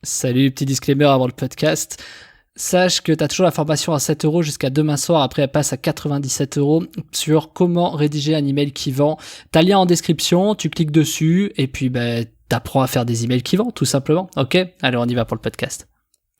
Salut, petit disclaimer avant le podcast. Sache que tu as toujours la formation à 7 € jusqu'à demain soir. Après, elle passe à 97 € sur comment rédiger un email qui vend. T'as le lien en description, tu cliques dessus et puis t'apprends à faire des emails qui vendent, tout simplement. Ok? Allez, on y va pour le podcast.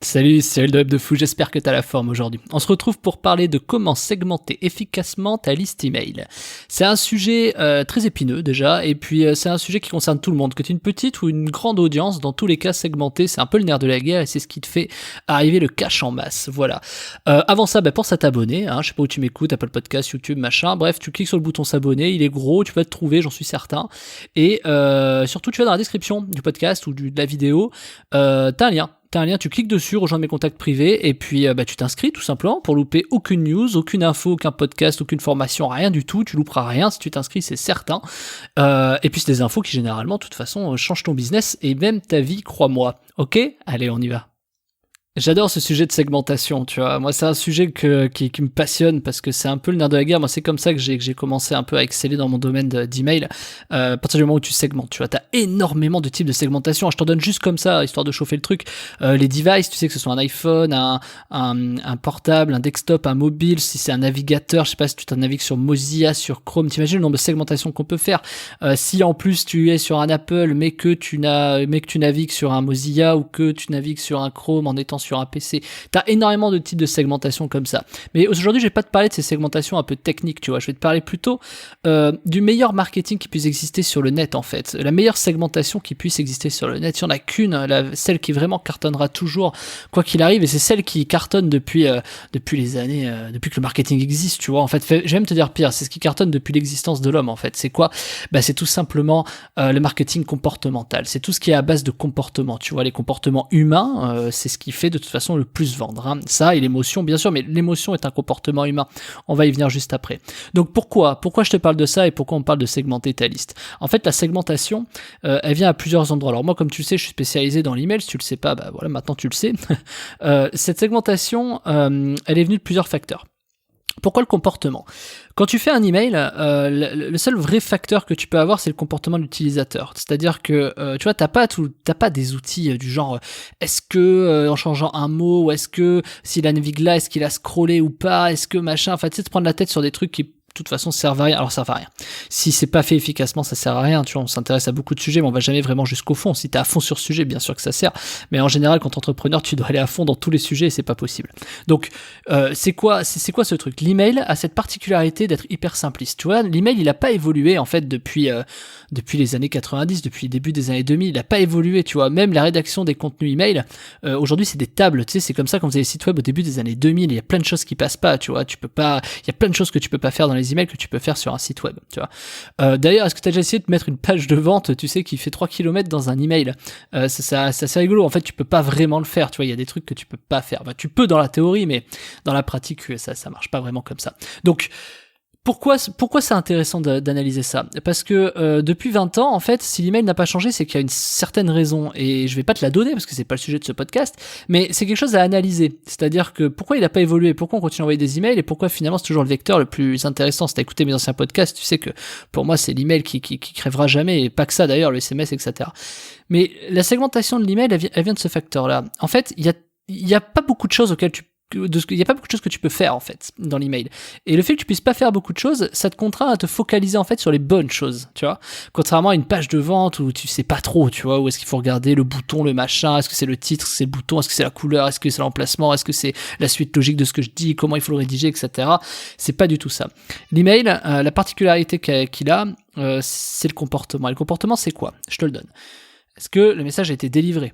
Salut, c'est Cyril de Web de Fou, j'espère que t'as la forme aujourd'hui. On se retrouve pour parler de comment segmenter efficacement ta liste email. C'est un sujet très épineux déjà, et puis c'est un sujet qui concerne tout le monde, que tu aies une petite ou une grande audience, dans tous les cas segmenter, c'est un peu le nerf de la guerre, et c'est ce qui te fait arriver le cash en masse, voilà. Avant ça, pense à t'abonner, je sais pas où tu m'écoutes, Apple Podcast, YouTube, machin, bref, tu cliques sur le bouton s'abonner, il est gros, tu vas te trouver, j'en suis certain, et surtout tu vas dans la description du podcast ou de la vidéo, t'as un lien, tu cliques dessus, rejoindre mes contacts privés, et puis tu t'inscris tout simplement pour louper aucune news, aucune info, aucun podcast, aucune formation, rien du tout, tu louperas rien si tu t'inscris, c'est certain. Et puis c'est des infos qui généralement, de toute façon, changent ton business et même ta vie, crois-moi. Ok ? Allez, on y va. J'adore ce sujet de segmentation, tu vois. Moi, c'est un sujet qui me passionne parce que c'est un peu le nerf de la guerre. Moi, c'est comme ça que j'ai commencé un peu à exceller dans mon domaine d'email. À partir du moment où tu segmentes, tu vois, t'as énormément de types de segmentation. Je t'en donne juste comme ça, histoire de chauffer le truc. Les devices, tu sais, que ce soit un iPhone, un portable, un desktop, un mobile, si c'est un navigateur, je sais pas si tu navigues sur Mozilla, sur Chrome, t'imagines le nombre de segmentations qu'on peut faire. Si en plus tu es sur un Apple, mais que tu navigues sur un Mozilla ou que tu navigues sur un Chrome en étant sur un PC. T'as énormément de types de segmentation comme ça. Mais aujourd'hui, je vais pas te parler de ces segmentations un peu techniques, tu vois. Je vais te parler plutôt du meilleur marketing qui puisse exister sur le net, en fait. La meilleure segmentation qui puisse exister sur le net. Il y en a qu'une, celle qui vraiment cartonnera toujours, quoi qu'il arrive, et c'est celle qui cartonne depuis les années, depuis que le marketing existe, tu vois. En fait, je vais même te dire pire, c'est ce qui cartonne depuis l'existence de l'homme, en fait. C'est quoi ? C'est tout simplement le marketing comportemental. C'est tout ce qui est à base de comportement, tu vois. Les comportements humains, c'est ce qui fait de toute façon le plus vendre. Ça et l'émotion, bien sûr, mais l'émotion est un comportement humain. On va y venir juste après. Donc pourquoi je te parle de ça et pourquoi on parle de segmenter ta liste ? En fait, la segmentation, elle vient à plusieurs endroits. Alors moi, comme tu le sais, je suis spécialisé dans l'email. Si tu le sais pas, voilà, maintenant tu le sais. Cette segmentation, elle est venue de plusieurs facteurs. Pourquoi le comportement ? Quand tu fais un email, le seul vrai facteur que tu peux avoir, c'est le comportement de l'utilisateur. C'est-à-dire que, tu vois, t'as pas des outils du genre, est-ce que en changeant un mot, ou est-ce que s'il a navigue là, est-ce qu'il a scrollé ou pas, est-ce que machin, enfin, tu sais, te prendre la tête sur des trucs qui de toute façon servent à rien. Alors ça sert à rien. Si c'est pas fait efficacement, ça sert à rien. Tu vois, on s'intéresse à beaucoup de sujets, mais on va jamais vraiment jusqu'au fond. Si t'es à fond sur ce sujet, bien sûr que ça sert. Mais en général, quand t'es entrepreneur, tu dois aller à fond dans tous les sujets et c'est pas possible. Donc, c'est quoi ce truc ? L'email a cette particularité d'être hyper simpliste. Tu vois, l'email, il a pas évolué en fait depuis les années 90, depuis le début des années 2000. Il a pas évolué. Tu vois, même la rédaction des contenus email, aujourd'hui, c'est des tables. Tu sais, c'est comme ça qu'on faisait les sites web au début des années 2000. Il y a plein de choses qui passent pas. Tu vois, il y a plein de choses que tu peux pas faire dans les emails que tu peux faire sur un site web, tu vois. D'ailleurs, est-ce que tu as déjà essayé de mettre une page de vente, tu sais, qui fait 3 km dans un email ? C'est assez rigolo. En fait, tu peux pas vraiment le faire, tu vois. Il y a des trucs que tu peux pas faire. Tu peux dans la théorie, mais dans la pratique, ça marche pas vraiment comme ça. Donc, pourquoi c'est intéressant d'analyser ça ? Parce que depuis 20 ans, en fait, si l'email n'a pas changé, c'est qu'il y a une certaine raison. Et je vais pas te la donner parce que c'est pas le sujet de ce podcast, mais c'est quelque chose à analyser. C'est-à-dire que pourquoi il a pas évolué ? Pourquoi on continue à envoyer des emails ? Et pourquoi finalement c'est toujours le vecteur le plus intéressant ? Si t'as écouté mes anciens podcasts, tu sais que pour moi c'est l'email qui crèvera jamais, et pas que ça d'ailleurs, le SMS, etc. Mais la segmentation de l'email, elle vient de ce facteur-là. En fait, il y a pas beaucoup de choses auxquelles il y a pas beaucoup de choses que tu peux faire en fait dans l'email, et le fait que tu puisses pas faire beaucoup de choses, ça te contraint à te focaliser en fait sur les bonnes choses, tu vois, contrairement à une page de vente où tu sais pas trop, tu vois, où est-ce qu'il faut regarder le bouton, le machin, est-ce que c'est le titre, est-ce que c'est le bouton, est-ce que c'est la couleur, est-ce que c'est l'emplacement, est-ce que c'est la suite logique de ce que je dis, comment il faut le rédiger, etc. C'est pas du tout ça. L'email, la particularité qu'il a, c'est le comportement. Et le comportement, c'est quoi ? Je te le donne. Est-ce que le message a été délivré ?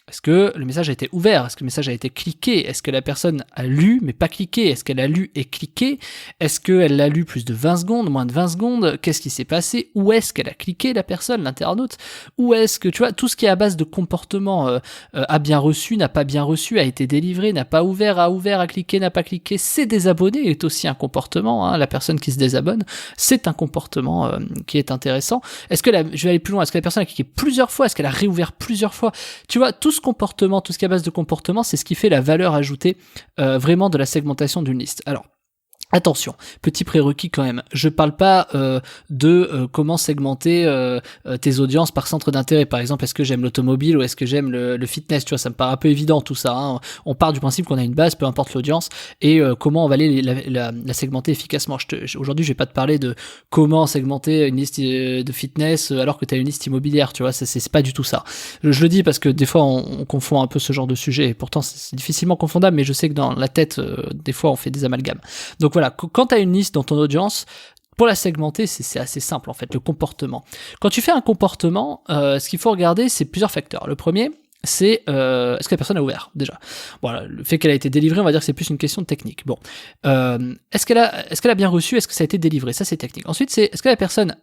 Est-ce que le message a été ouvert ? Est-ce que le message a été cliqué ? Est-ce que la personne a lu mais pas cliqué ? Est-ce qu'elle a lu et cliqué ? Est-ce qu'elle l'a lu plus de 20 secondes, moins de 20 secondes ? Qu'est-ce qui s'est passé ? Où est-ce qu'elle a cliqué, la personne, l'internaute ? Où est-ce que, tu vois, tout ce qui est à base de comportement a bien reçu, n'a pas bien reçu, a été délivré, n'a pas ouvert, a cliqué, n'a pas cliqué, s'est désabonné est aussi un comportement, la personne qui se désabonne, c'est un comportement qui est intéressant. Est-ce que je vais aller plus loin, est-ce que la personne a cliqué plusieurs fois ? Est-ce qu'elle a réouvert plusieurs fois ? Tu vois, tout ce comportement, tout ce qui est à base de comportement, c'est ce qui fait la valeur ajoutée vraiment de la segmentation d'une liste. Alors, Attention, petit prérequis quand même. Je parle pas de comment segmenter tes audiences par centre d'intérêt. Par exemple, est-ce que j'aime l'automobile ou est-ce que j'aime le fitness? Tu vois, ça me paraît un peu évident tout ça. Hein. On part du principe qu'on a une base, peu importe l'audience, et comment on va aller la segmenter efficacement. Aujourd'hui, je vais pas te parler de comment segmenter une liste de fitness alors que tu as une liste immobilière. Tu vois, c'est pas du tout ça. Je le dis parce que des fois, on confond un peu ce genre de sujet. Et pourtant, c'est difficilement confondable, mais je sais que dans la tête, des fois, on fait des amalgames. Donc voilà, quand tu as une liste dans ton audience, pour la segmenter, c'est assez simple en fait, le comportement. Quand tu fais un comportement, ce qu'il faut regarder, c'est plusieurs facteurs. Le premier, c'est est-ce que la personne a ouvert déjà. Voilà, le fait qu'elle a été délivrée, on va dire que c'est plus une question de technique. Bon, est-ce qu'elle a bien reçu, est-ce que ça a été délivré? Ça c'est technique. Ensuite, c'est est-ce que la personne,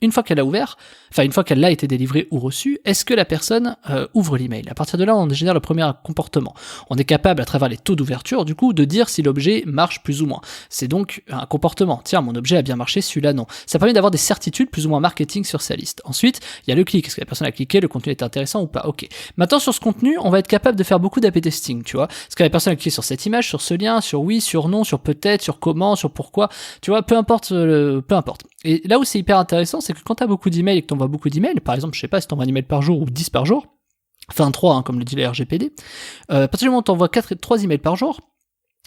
une fois qu'elle a ouvert, enfin une fois qu'elle a été délivrée ou reçue, est-ce que la personne ouvre l'email? À partir de là, on génère le premier comportement. On est capable, à travers les taux d'ouverture, du coup, de dire si l'objet marche plus ou moins. C'est donc un comportement. Tiens, mon objet a bien marché, celui-là non. Ça permet d'avoir des certitudes plus ou moins marketing sur sa liste. Ensuite, il y a le clic. Est-ce que la personne a cliqué, le contenu est intéressant ou pas? Ok. Maintenant, sur ce contenu, on va être capable de faire beaucoup d'A/B testing, tu vois. Est-ce que la personne a cliqué sur cette image, sur ce lien, sur oui, sur non, sur peut-être, sur comment, sur pourquoi, tu vois, peu importe, peu importe. Et là où c'est hyper intéressant, c'est que quand tu as beaucoup d'emails et que tu envoies beaucoup d'emails, par exemple, je sais pas, si tu envoies un email par jour ou 10 par jour, enfin 3, hein, comme le dit la RGPD, à partir du moment où tu envoies 3 emails par jour,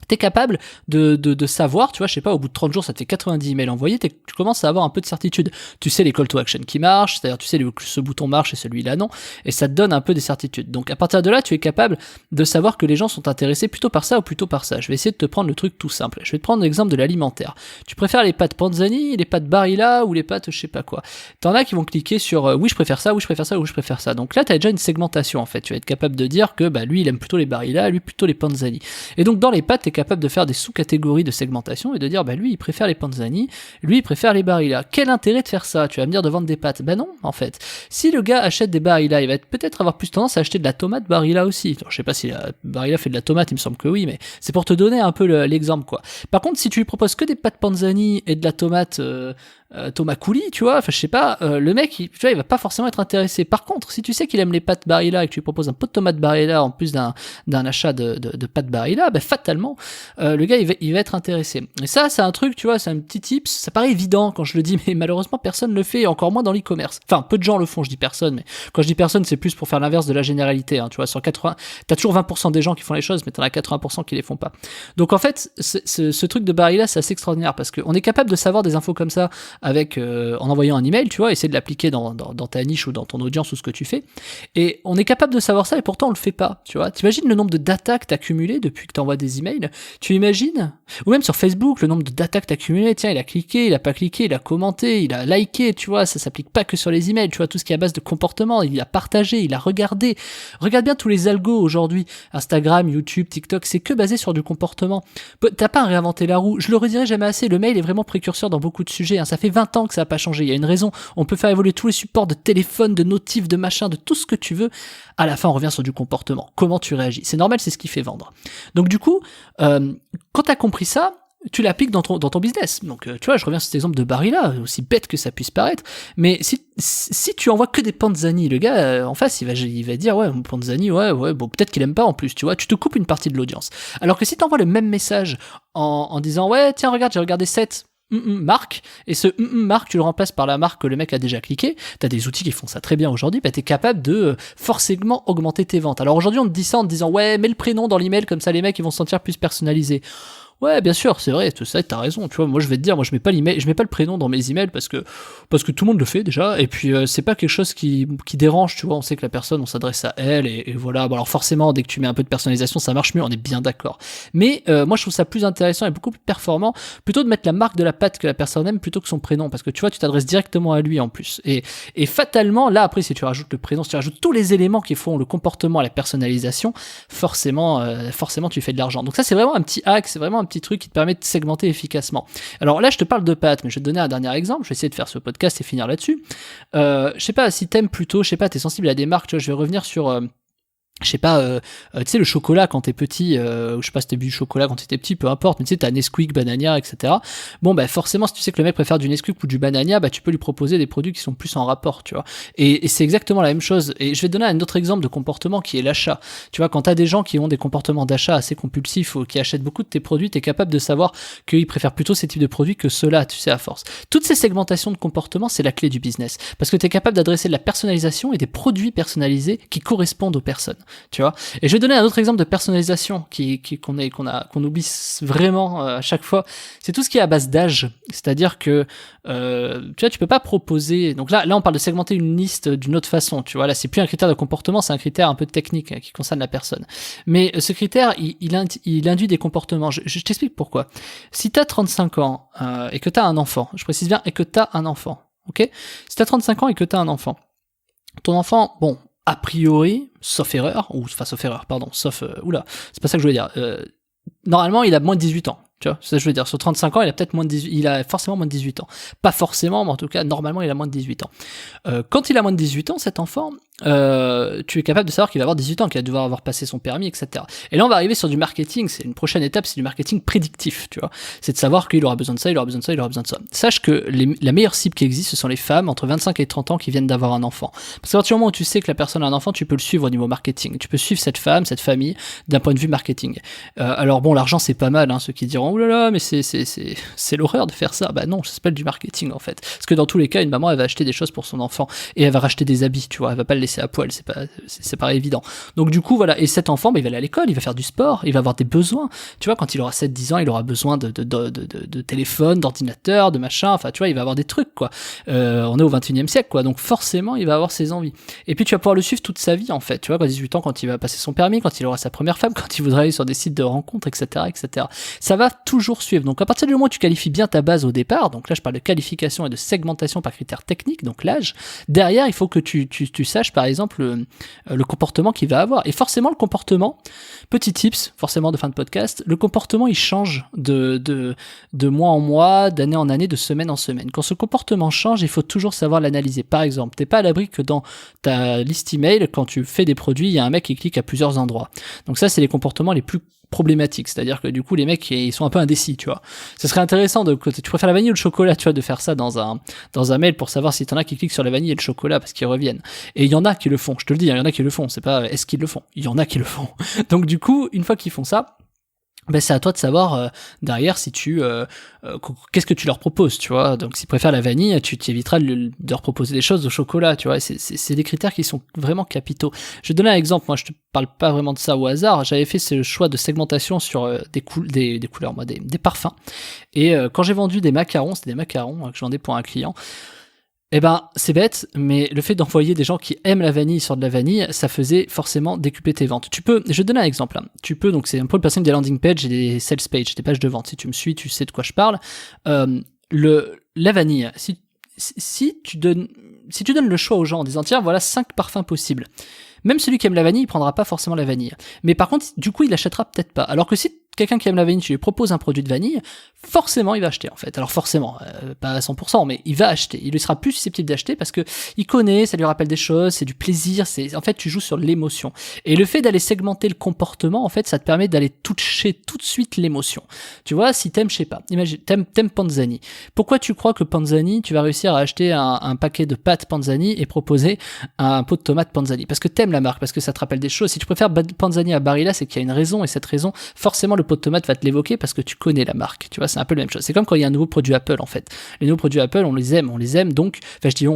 t'es capable de savoir, tu vois, je sais pas, au bout de 30 jours, ça te fait 90 emails envoyés, tu commences à avoir un peu de certitude. Tu sais les call to action qui marchent, c'est-à-dire tu sais ce bouton marche et celui-là non, et ça te donne un peu des certitudes. Donc à partir de là, tu es capable de savoir que les gens sont intéressés plutôt par ça ou plutôt par ça. Je vais essayer de te prendre le truc tout simple. Je vais te prendre l'exemple de l'alimentaire. Tu préfères les pâtes Panzani, les pâtes Barilla ou les pâtes je sais pas quoi. T'en as qui vont cliquer sur oui je préfère ça, oui je préfère ça, oui je préfère ça. Donc là, t'as déjà une segmentation en fait. Tu vas être capable de dire que bah lui il aime plutôt les Barilla, lui plutôt les Panzani. Et donc dans les pâtes, t'es capable de faire des sous-catégories de segmentation et de dire bah lui il préfère les Panzani, lui il préfère les Barilla. Quel intérêt de faire ça? Tu vas me dire de vendre des pâtes. Ben non, en fait. Si le gars achète des Barilla, il va peut-être avoir plus tendance à acheter de la tomate Barilla aussi. Alors, je sais pas si la Barilla fait de la tomate, il me semble que oui, mais c'est pour te donner un peu l'exemple quoi. Par contre, si tu lui proposes que des pâtes Panzani et de la tomate Thomas Couli, tu vois, enfin je sais pas, le mec, tu vois, il va pas forcément être intéressé. Par contre, si tu sais qu'il aime les pâtes Barilla et que tu lui proposes un pot de tomate Barilla en plus d'un achat de pâtes Barilla, ben fatalement, le gars il va être intéressé. Et ça, c'est un truc, tu vois, c'est un petit tips. Ça paraît évident quand je le dis, mais malheureusement personne le fait, et encore moins dans l'e-commerce. Enfin, peu de gens le font, je dis personne, mais quand je dis personne, c'est plus pour faire l'inverse de la généralité. Hein, tu vois, sur 80, t'as toujours 20% des gens qui font les choses, mais t'en as 80% qui les font pas. Donc en fait, ce truc de Barilla, c'est assez extraordinaire parce qu'on est capable de savoir des infos comme ça avec en envoyant un email, tu vois, essayer de l'appliquer dans ta niche ou dans ton audience ou ce que tu fais. Et on est capable de savoir ça et pourtant on le fait pas, tu vois. T'imagines le nombre de data que t'as cumulé depuis que t'envoies des emails? Tu imagines? Ou même sur Facebook, le nombre de data que t'as cumulé, tiens, il a cliqué, il a pas cliqué, il a commenté, il a liké, tu vois, ça s'applique pas que sur les emails, tu vois, tout ce qui est à base de comportement, il a partagé, il a regardé. Regarde bien tous les algos aujourd'hui, Instagram, YouTube, TikTok, c'est que basé sur du comportement. T'as pas à réinventer la roue, je le redirai jamais assez, le mail est vraiment précurseur dans beaucoup de sujets, hein. Ça fait 20 ans que ça n'a pas changé, il y a une raison, on peut faire évoluer tous les supports de téléphone, de notifs, de machin, de tout ce que tu veux, à la fin on revient sur du comportement, comment tu réagis, c'est normal, c'est ce qui fait vendre. Donc du coup, quand tu as compris ça, tu l'appliques dans ton business. Donc tu vois, je reviens sur cet exemple de Barilla, aussi bête que ça puisse paraître, mais si tu envoies que des Panzani, le gars en face il va dire ouais, Panzani, ouais, bon peut-être qu'il aime pas en plus, tu vois, tu te coupes une partie de l'audience. Alors que si tu envoies le même message en disant ouais, tiens regarde, j'ai regardé 7 marque, et ce marque tu le remplaces par la marque que le mec a déjà cliqué, t'as des outils qui font ça très bien aujourd'hui, bah t'es capable de forcément augmenter tes ventes. Alors aujourd'hui on te dit ça en te disant ouais, mets le prénom dans l'email, comme ça les mecs ils vont se sentir plus personnalisés. Ouais, bien sûr, c'est vrai, tout ça, t'as raison, tu vois, moi je vais te dire, moi je mets pas l'email, je mets pas le prénom dans mes emails parce que tout le monde le fait déjà, et puis c'est pas quelque chose qui dérange, tu vois, on sait que la personne, on s'adresse à elle, et voilà, bon alors forcément, dès que tu mets un peu de personnalisation, ça marche mieux, on est bien d'accord. Mais moi je trouve ça plus intéressant et beaucoup plus performant, plutôt de mettre la marque de la pâte que la personne aime plutôt que son prénom, parce que tu vois, tu t'adresses directement à lui en plus. Et fatalement, là après, si tu rajoutes le prénom, si tu rajoutes tous les éléments qui font le comportement à la personnalisation, forcément tu fais de l'argent. Donc ça c'est vraiment un petit hack, c'est vraiment un petit truc qui te permet de segmenter efficacement. Alors là, je te parle de pâtes, mais je vais te donner un dernier exemple. Je vais essayer de faire ce podcast et finir là-dessus. Je sais pas, si t'aimes plutôt, je sais pas, t'es sensible à des marques, tu vois, je vais revenir sur je sais pas, tu sais, le chocolat quand t'es petit, ou je sais pas si t'as bu du chocolat quand t'étais petit, peu importe, mais tu sais, t'as Nesquik, Banania, etc. Bon, bah, forcément, si tu sais que le mec préfère du Nesquik ou du Banania, bah, tu peux lui proposer des produits qui sont plus en rapport, tu vois. Et c'est exactement la même chose. Et je vais te donner un autre exemple de comportement qui est l'achat. Tu vois, quand t'as des gens qui ont des comportements d'achat assez compulsifs ou qui achètent beaucoup de tes produits, t'es capable de savoir qu'ils préfèrent plutôt ces types de produits que ceux-là, tu sais, à force. Toutes ces segmentations de comportement, c'est la clé du business. Parce que t'es capable d'adresser de la personnalisation et des produits personnalisés qui correspondent aux personnes, tu vois. Et je vais donner un autre exemple de personnalisation qu'on oublie vraiment à chaque fois. C'est tout ce qui est à base d'âge. C'est-à-dire que tu vois, tu peux pas proposer. Donc là, on parle de segmenter une liste d'une autre façon. Tu vois, là, c'est plus un critère de comportement, c'est un critère un peu technique qui concerne la personne. Mais ce critère, il induit des comportements. Je t'explique pourquoi. Si t'as 35 ans et que t'as un enfant, je précise bien, et que t'as un enfant, ok. Si t'as 35 ans et que t'as un enfant, ton enfant, bon, a priori, sauf erreur, pardon, oula, c'est pas ça que je voulais dire. Normalement, il a moins de 18 ans. Tu vois, c'est ça que je veux dire. Sur 35 ans, il a peut-être moins de 18, il a forcément moins de 18 ans. Pas forcément, mais en tout cas, normalement, il a moins de 18 ans. Quand il a moins de 18 ans, cet enfant, tu es capable de savoir qu'il va avoir 18 ans, qu'il va devoir avoir passé son permis, etc. Et là, on va arriver sur du marketing. C'est une prochaine étape, c'est du marketing prédictif, tu vois. C'est de savoir qu'il aura besoin de ça, il aura besoin de ça, il aura besoin de ça. Sache que la meilleure cible qui existe, ce sont les femmes entre 25 et 30 ans qui viennent d'avoir un enfant. Parce qu'à partir du moment où tu sais que la personne a un enfant, tu peux le suivre au niveau marketing. Tu peux suivre cette femme, cette famille, d'un point de vue marketing. Alors bon, l'argent, c'est pas mal, hein, ceux qui diront, oulala, mais c'est l'horreur de faire ça. Bah non, ça s'appelle du marketing, en fait. Parce que dans tous les cas, une maman, elle va acheter des choses pour son enfant. Et elle va racheter des habits, tu vois. Elle va pas le laisser à poil, c'est pas évident. Donc du coup, voilà. Et cet enfant, bah, il va aller à l'école, il va faire du sport, il va avoir des besoins. Tu vois, quand il aura 7-10 ans, il aura besoin de téléphone, d'ordinateur, de machin. Enfin, tu vois, il va avoir des trucs, quoi. On est au 21e siècle, quoi. Donc forcément, il va avoir ses envies. Et puis tu vas pouvoir le suivre toute sa vie, en fait. Tu vois, à 18 ans, quand il va passer son permis, quand il aura sa première femme, quand il voudra aller sur des sites de rencontres, etc., etc. Ça va toujours suivre. Donc à partir du moment où tu qualifies bien ta base au départ, donc là je parle de qualification et de segmentation par critères techniques, donc l'âge, derrière il faut que tu saches par exemple le comportement qu'il va avoir. Et forcément le comportement, petit tips, forcément de fin de podcast, le comportement il change de mois en mois, d'année en année, de semaine en semaine. Quand ce comportement change, il faut toujours savoir l'analyser. Par exemple, t'es pas à l'abri que dans ta liste email, quand tu fais des produits, il y a un mec qui clique à plusieurs endroits. Donc ça c'est les comportements les plus problématique, c'est-à-dire que du coup les mecs ils sont un peu indécis, tu vois. Ce serait intéressant de tu préfères la vanille ou le chocolat, tu vois, de faire ça dans un mail pour savoir si t'en as qui cliquent sur la vanille et le chocolat parce qu'ils reviennent. Et il y en a qui le font, je te le dis, il y en a qui le font, c'est pas est-ce qu'ils le font, il y en a qui le font. Donc du coup, une fois qu'ils font ça, ben c'est à toi de savoir derrière si qu'est-ce que tu leur proposes, tu vois. Donc s'ils préfèrent la vanille, tu t'éviteras de leur proposer des choses au chocolat, tu vois. C'est des critères qui sont vraiment capitaux. Je vais te donner un exemple, moi je te parle pas vraiment de ça au hasard, j'avais fait ce choix de segmentation sur des couleurs, moi des parfums. Et quand j'ai vendu des macarons, c'était des macarons que je vendais pour un client. Eh ben, c'est bête, mais le fait d'envoyer des gens qui aiment la vanille sur de la vanille, ça faisait forcément décupler tes ventes. Je vais te donner un exemple. Hein. Donc c'est un peu le principe des landing pages et des sales pages, des pages de vente. Si tu me suis, tu sais de quoi je parle. La vanille, si tu donnes le choix aux gens en disant, tiens, voilà 5 parfums possibles. Même celui qui aime la vanille, il prendra pas forcément la vanille. Mais par contre, du coup, il l'achètera peut-être pas. Alors que si quelqu'un qui aime la vanille, tu lui proposes un produit de vanille, forcément il va acheter en fait. Alors forcément, pas à 100%, mais il va acheter. Il sera plus susceptible d'acheter parce que il connaît, ça lui rappelle des choses, c'est du plaisir, en fait tu joues sur l'émotion. Et le fait d'aller segmenter le comportement, en fait, ça te permet d'aller toucher tout de suite l'émotion. Tu vois, si t'aimes, je sais pas, imagine, t'aimes Panzani. Pourquoi tu crois que Panzani, tu vas réussir à acheter un paquet de pâtes Panzani et proposer un pot de tomates Panzani? Parce que t'aimes la marque, parce que ça te rappelle des choses. Si tu préfères Panzani à Barilla, c'est qu'il y a une raison, et cette raison, forcément le pot de tomate va te l'évoquer parce que tu connais la marque, tu vois, c'est un peu la même chose. C'est comme quand il y a un nouveau produit Apple en fait. Les nouveaux produits Apple, on les aime donc, enfin je dis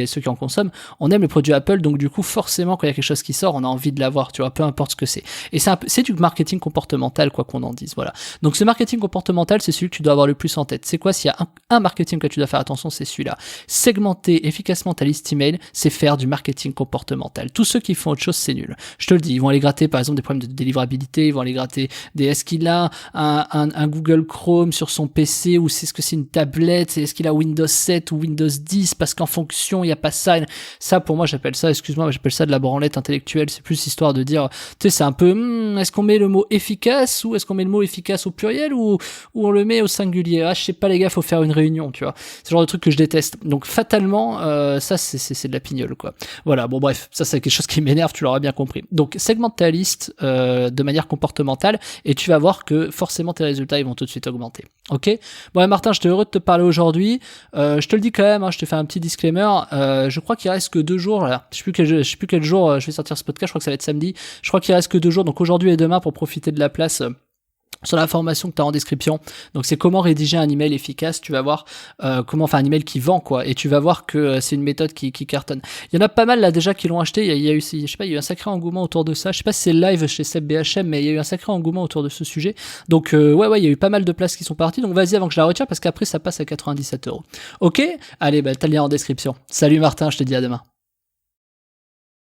ceux qui en consomment, on aime les produits Apple, donc du coup forcément quand il y a quelque chose qui sort, on a envie de l'avoir, tu vois, peu importe ce que c'est. Et c'est du marketing comportemental quoi qu'on en dise, voilà. Donc ce marketing comportemental, c'est celui que tu dois avoir le plus en tête. C'est quoi s'il y a un marketing que tu dois faire attention, c'est celui-là. Segmenter efficacement ta liste email, c'est faire du marketing comportemental. Tous ceux qui font autre chose, c'est nul. Je te le dis, ils vont aller gratter par exemple des problèmes de délivrabilité, ils vont aller gratter des est-ce qu'il a un Google Chrome sur son PC, ou est-ce que c'est une tablette, est-ce qu'il a Windows 7 ou Windows 10, parce qu'en fonction, il n'y a pas ça. Ça, pour moi, j'appelle ça de la branlette intellectuelle. C'est plus histoire de dire, tu sais, c'est un peu, est-ce qu'on met le mot efficace, ou est-ce qu'on met le mot efficace au pluriel, ou on le met au singulier? Ah, je sais pas, les gars, faut faire une réunion, tu vois. C'est le genre de truc que je déteste. Donc, fatalement, ça, c'est de la pignole, quoi. Voilà, bon, bref, ça, c'est quelque chose qui m'énerve, tu l'auras bien compris. Donc, segmente ta liste de manière comportementale, et tu vas voir que forcément, tes résultats, ils vont tout de suite augmenter. Ok? Bon, Martin, j'étais heureux de te parler aujourd'hui. Je te le dis quand même, hein, je te fais un petit disclaimer. Je crois qu'il reste que 2 jours, là. Je sais plus quel jour je vais sortir ce podcast, je crois que ça va être samedi. Je crois qu'il reste que 2 jours, donc aujourd'hui et demain, pour profiter de la place sur la formation que tu as en description. Donc c'est comment rédiger un email efficace. Tu vas voir comment faire un email qui vend, quoi, et tu vas voir que c'est une méthode qui cartonne. Il y en a pas mal là déjà qui l'ont acheté. Il y a eu, je sais pas, il y a eu un sacré engouement autour de ça. Je sais pas si c'est live chez Seb BHM, mais il y a eu un sacré engouement autour de ce sujet. Donc ouais, il y a eu pas mal de places qui sont parties. Donc vas-y avant que je la retire, parce qu'après ça passe à 97 €. Ok, allez, bah t'as le lien en description. Salut Martin, je te dis à demain.